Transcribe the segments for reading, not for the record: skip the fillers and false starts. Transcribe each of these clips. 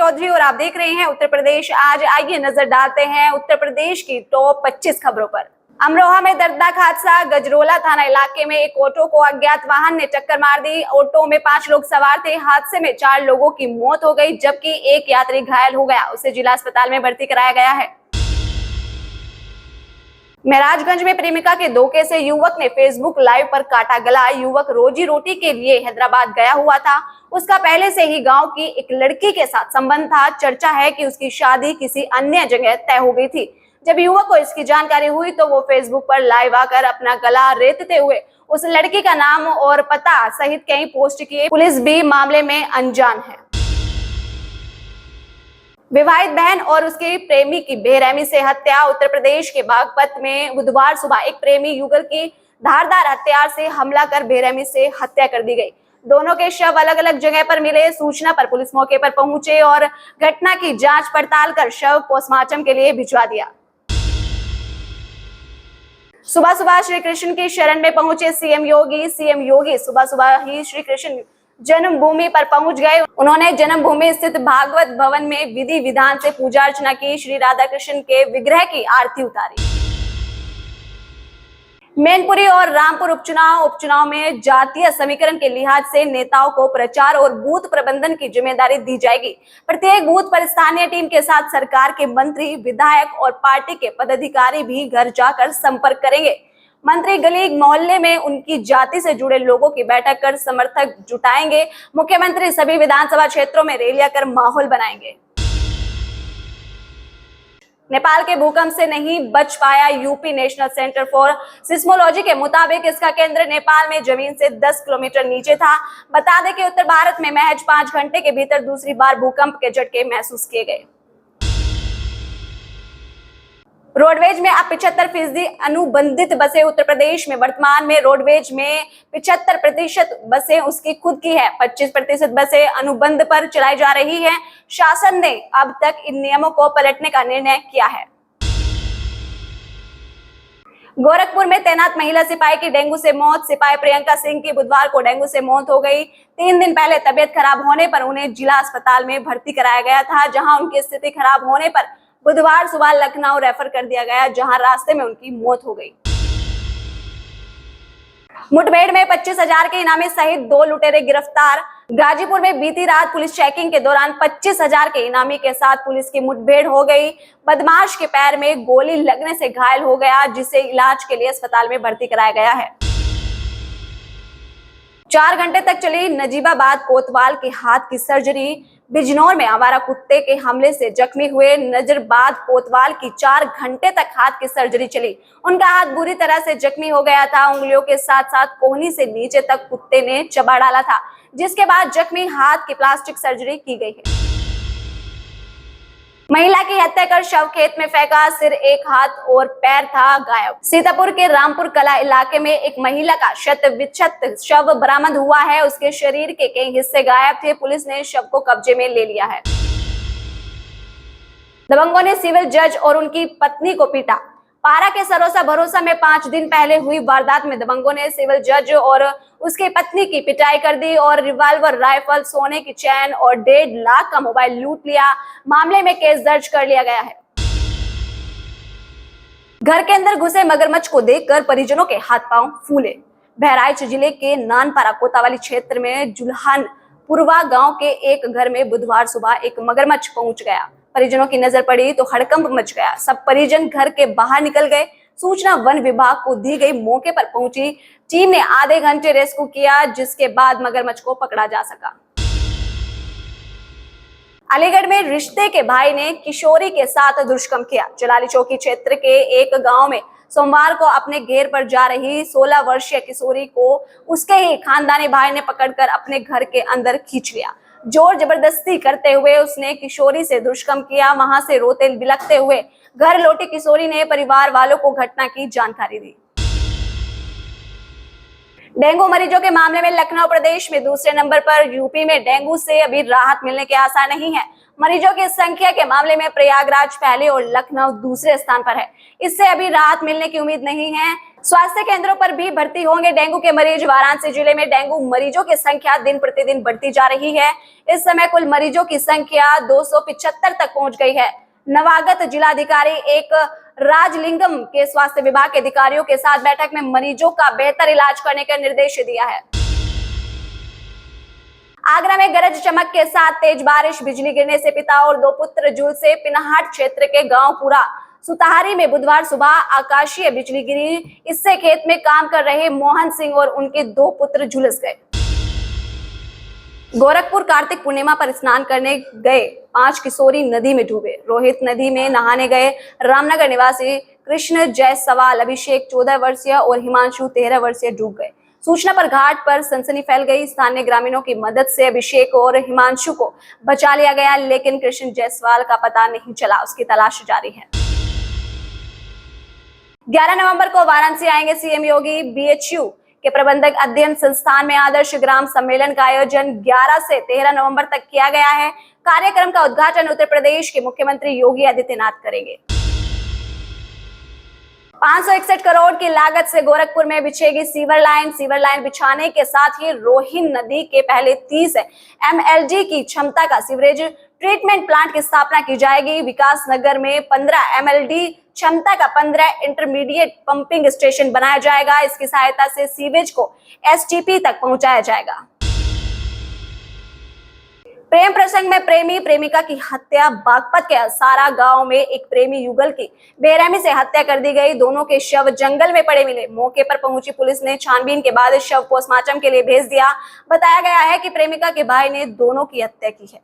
चौधरी और आप देख रहे हैं उत्तर प्रदेश आज। आइए नजर डालते हैं उत्तर प्रदेश की टॉप 25 खबरों पर। अमरोहा में दर्दनाक हादसा। गजरोला थाना इलाके में एक ऑटो को अज्ञात वाहन ने टक्कर मार दी। ऑटो में 5 लोग सवार थे। हादसे में 4 लोगों की मौत हो गई जबकि एक यात्री घायल हो गया। उसे जिला अस्पताल में भर्ती कराया गया है। महराजगंज में प्रेमिका के धोखे से युवक ने फेसबुक लाइव पर काटा गला। युवक रोजी रोटी के लिए हैदराबाद गया हुआ था। उसका पहले से ही गांव की एक लड़की के साथ संबंध था। चर्चा है कि उसकी शादी किसी अन्य जगह तय हो गई थी। जब युवक को इसकी जानकारी हुई तो वो फेसबुक पर लाइव आकर अपना गला रेतते हुए उस लड़की का नाम और पता सहित कई पोस्ट किए। पुलिस भी मामले में अनजान है। विवाहित बहन और उसके प्रेमी की बेरहमी से हत्या। उत्तर प्रदेश के बागपत में बुधवार सुबह एक प्रेमी युगल की धारदार हथियार से हमला कर बेरहमी से हत्या कर दी गई। दोनों के शव अलग अलग जगह पर मिले। सूचना पर पुलिस मौके पर पहुंचे और घटना की जांच पड़ताल कर शव पोस्टमार्टम के लिए भिजवा दिया। सुबह सुबह श्री कृष्ण की शरण में पहुंचे सीएम योगी सुबह सुबह ही श्री कृष्ण जन्मभूमि पर पहुंच गए। उन्होंने जन्मभूमि स्थित भागवत भवन में विधि विधान से पूजा अर्चना की। श्री राधा कृष्ण के विग्रह की आरती उतारी। मैनपुरी और रामपुर उपचुनाव में जातीय समीकरण के लिहाज से नेताओं को प्रचार और बूथ प्रबंधन की जिम्मेदारी दी जाएगी। प्रत्येक बूथ पर स्थानीय टीम के साथ सरकार के मंत्री, विधायक और पार्टी के पदाधिकारी भी घर जाकर संपर्क करेंगे। मंत्री गली मोहल्ले में उनकी जाति से जुड़े लोगों की बैठक कर समर्थक जुटाएंगे। मुख्यमंत्री सभी विधानसभा क्षेत्रों में रैलियां कर माहौल बनाएंगे। नेपाल के भूकंप से नहीं बच पाया UP. National centre for seismology के मुताबिक इसका केंद्र नेपाल में जमीन से 10 किलोमीटर नीचे था। बता दें कि उत्तर भारत में महज 5 घंटे के भीतर दूसरी बार भूकंप के झटके महसूस किए गए। रोडवेज में अब 75% अनुबंधित बसें। उत्तर प्रदेश में वर्तमान में रोडवेज में 75% बसें उसकी खुद की है। 25% बसें अनुबंध पर चलाई जा रही हैं। शासन ने अब तक इन नियमों को पलटने का निर्णय किया है। गोरखपुर में तैनात महिला सिपाही की डेंगू से मौत। सिपाही प्रियंका सिंह की बुधवार को डेंगू से मौत हो गई। 3 दिन पहले तबियत खराब होने पर उन्हें जिला अस्पताल में भर्ती कराया गया था, जहां उनकी स्थिति खराब होने पर बुधवार सुबह लखनऊ रेफर कर दिया गया, जहां रास्ते में उनकी मौत हो गई। मुठभेड़ में 25,000 के इनामी सहित 2 लुटेरे गिरफ्तार। गाजीपुर में बीती रात पुलिस चेकिंग के दौरान 25,000 के इनामी के साथ पुलिस की मुठभेड़ हो गई। बदमाश के पैर में गोली लगने से घायल हो गया, जिसे इलाज के लिए अस्पताल में भर्ती कराया गया है। 4 घंटे तक चली नजीबाबाद कोतवाल के हाथ की सर्जरी। बिजनौर में आवारा कुत्ते के हमले से जख्मी हुए नजरबाद कोतवाल की 4 घंटे तक हाथ की सर्जरी चली। उनका हाथ बुरी तरह से जख्मी हो गया था। उंगलियों के साथ साथ कोहनी से नीचे तक कुत्ते ने चबा डाला था, जिसके बाद जख्मी हाथ की प्लास्टिक सर्जरी की गई है। महिला की हत्या कर शव खेत में फेंका। सिर, एक हाथ और पैर था गायब। सीतापुर के रामपुर कला इलाके में एक महिला का शत विक्षत शव बरामद हुआ है। उसके शरीर के कई हिस्से गायब थे। पुलिस ने शव को कब्जे में ले लिया है। दबंगों ने सिविल जज और उनकी पत्नी को पीटा। पारा के सरोसा भरोसा में 5 दिन पहले हुई वारदात में दबंगों ने सिविल जज और उसकी पत्नी की पिटाई कर दी और रिवॉल्वर, राइफल, सोने की चैन और 1.5 लाख का मोबाइल लूट लिया। मामले में केस दर्ज कर लिया गया है। घर के अंदर घुसे मगरमच्छ को देखकर परिजनों के हाथ पांव फूले। बहराइच जिले के नानपारा कोतावाली क्षेत्र में जुल्हानपुरवा गांव के एक घर में बुधवार सुबह एक मगरमच्छ पहुंच गया। परिजनों की नजर पड़ी तो हड़कंप मच गया। सब परिजन घर के बाहर निकल गए। सूचना वन विभाग को दी गई। मौके पर पहुंची टीम ने आधे घंटे रेस्क्यू किया, जिसके बाद मगरमच्छ को पकड़ा जा सका। अलीगढ़ में रिश्ते के भाई ने किशोरी के साथ दुष्कर्म किया। जलाली चौकी क्षेत्र के एक गांव में सोमवार को अपने घेर पर जा रही 16 वर्षीय किशोरी को उसके ही खानदानी भाई ने पकड़कर अपने घर के अंदर खींच लिया। जोर जबरदस्ती करते हुए उसने किशोरी से दुष्कर्म किया। वहां से रोते बिलखते हुए घर लौटी किशोरी ने परिवार वालों को घटना की जानकारी दी। डेंगू मरीजों के मामले में लखनऊ प्रदेश में दूसरे नंबर पर। यूपी में डेंगू से अभी राहत मिलने के आसार नहीं है। मरीजों की संख्या के मामले में प्रयागराज पहले और लखनऊ दूसरे स्थान पर है। इससे अभी राहत मिलने की उम्मीद नहीं है। स्वास्थ्य केंद्रों पर भी भर्ती होंगे डेंगू के मरीज। वाराणसी जिले में डेंगू मरीजों की संख्या दिन प्रतिदिन बढ़ती जा रही है। इस समय कुल मरीजों की संख्या 275 तक पहुंच गई है। नवागत जिलाधिकारी एक राजलिंगम के स्वास्थ्य विभाग के अधिकारियों के साथ बैठक में मरीजों का बेहतर इलाज करने का निर्देश दिया है। आगरा में गरज चमक के साथ तेज बारिश, बिजली गिरने से पिता और दो पुत्र झुलसे। पिनाहाट क्षेत्र के गांव पूरा सुताहारी में बुधवार सुबह आकाशीय बिजली गिरी। इससे खेत में काम कर रहे मोहन सिंह और उनके दो पुत्र झुलस गए। गोरखपुर कार्तिक पूर्णिमा पर स्नान करने गए 5 किशोरी नदी में डूबे। रोहित नदी में नहाने गए रामनगर निवासी कृष्ण जायसवाल, अभिषेक 14 वर्षीय और हिमांशु 13 वर्षीय डूब गए। सूचना पर घाट पर सनसनी फैल गई। स्थानीय ग्रामीणों की मदद से अभिषेक और हिमांशु को बचा लिया गया, लेकिन कृष्ण जायसवाल का पता नहीं चला। उसकी तलाश जारी है। 11 नवंबर को वाराणसी आएंगे सीएम योगी। बीएचयू के प्रबंधक अध्ययन संस्थान में आदर्श ग्राम सम्मेलन का आयोजन 11 से 13 नवंबर तक किया गया है। कार्यक्रम का उद्घाटन उत्तर प्रदेश के मुख्यमंत्री योगी आदित्यनाथ करेंगे। 561 करोड़ की लागत से गोरखपुर में बिछेगी सीवर लाइन। सीवर लाइन बिछाने के साथ ही रोहिन नदी के पहले 30 MLD की क्षमता का सीवरेज ट्रीटमेंट प्लांट की स्थापना की जाएगी। विकास नगर में 15 MLD क्षमता का 15 इंटरमीडिएट पंपिंग स्टेशन बनाया जाएगा। इसकी सहायता से सीवेज को STP तक पहुंचाया जाएगा। प्रेम प्रसंग में प्रेमी प्रेमिका की हत्या। बागपत के असारा गांव में एक प्रेमी युगल की बेरहमी से हत्या कर दी गई। दोनों के शव जंगल में पड़े मिले। मौके पर पहुंची पुलिस ने छानबीन के बाद शव पोस्टमार्टम के लिए भेज दिया। बताया गया है कि प्रेमिका के भाई ने दोनों की हत्या की है।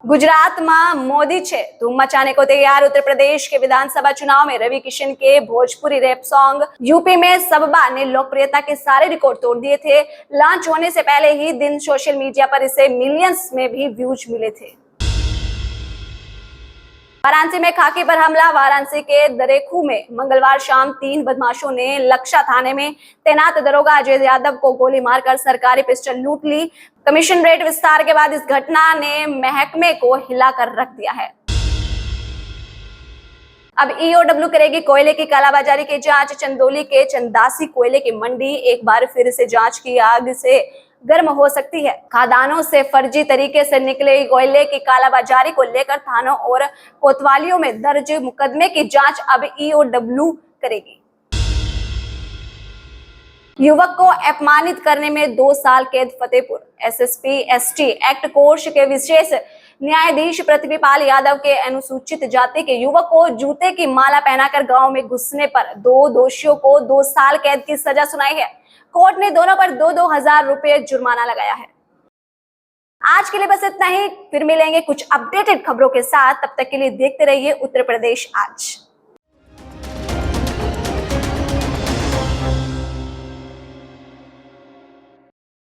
गुजरात में मोदी छे धूम मचाने को तैयार। उत्तर प्रदेश के विधानसभा चुनाव में रवि किशन के भोजपुरी रैप सॉन्ग यूपी में सबबा ने लोकप्रियता के सारे रिकॉर्ड तोड़ दिए थे। लॉन्च होने से पहले ही दिन सोशल मीडिया पर इसे मिलियंस में भी व्यूज मिले थे। वाराणसी में खाकी पर हमला। वाराणसी के दरेखू में मंगलवार शाम 3 बदमाशों ने लक्षा थाने में तैनात दरोगा अजय यादव को गोली मारकर सरकारी पिस्टल लूट ली। कमिश्नरेट विस्तार के बाद इस घटना ने महकमे को हिलाकर रख दिया है। अब EOW करेगी कोयले की कालाबाजारी की जांच। चंदौली के चंदासी कोयले की मंडी एक बार फिर से जांच की आग से गर्म हो सकती है। खादानों से फर्जी तरीके से निकले कोयले की कालाबाजारी को लेकर थानों और कोतवालियों में दर्ज मुकदमे की जांच अब EOW करेगी। युवक को अपमानित करने में 2 साल कैद। Fatehpur SSP ST act course के विशेष न्यायाधीश प्रतिपाल यादव के अनुसूचित जाति के युवक को जूते की माला पहनाकर गांव में घुसने पर 2 दोषियों को 2 साल कैद की सजा सुनाई है। कोर्ट ने दोनों पर 2-2 हजार रुपए जुर्माना लगाया है। आज के लिए बस इतना ही। फिर मिलेंगे कुछ अपडेटेड खबरों के साथ। तब तक के लिए देखते रहिए उत्तर प्रदेश आज।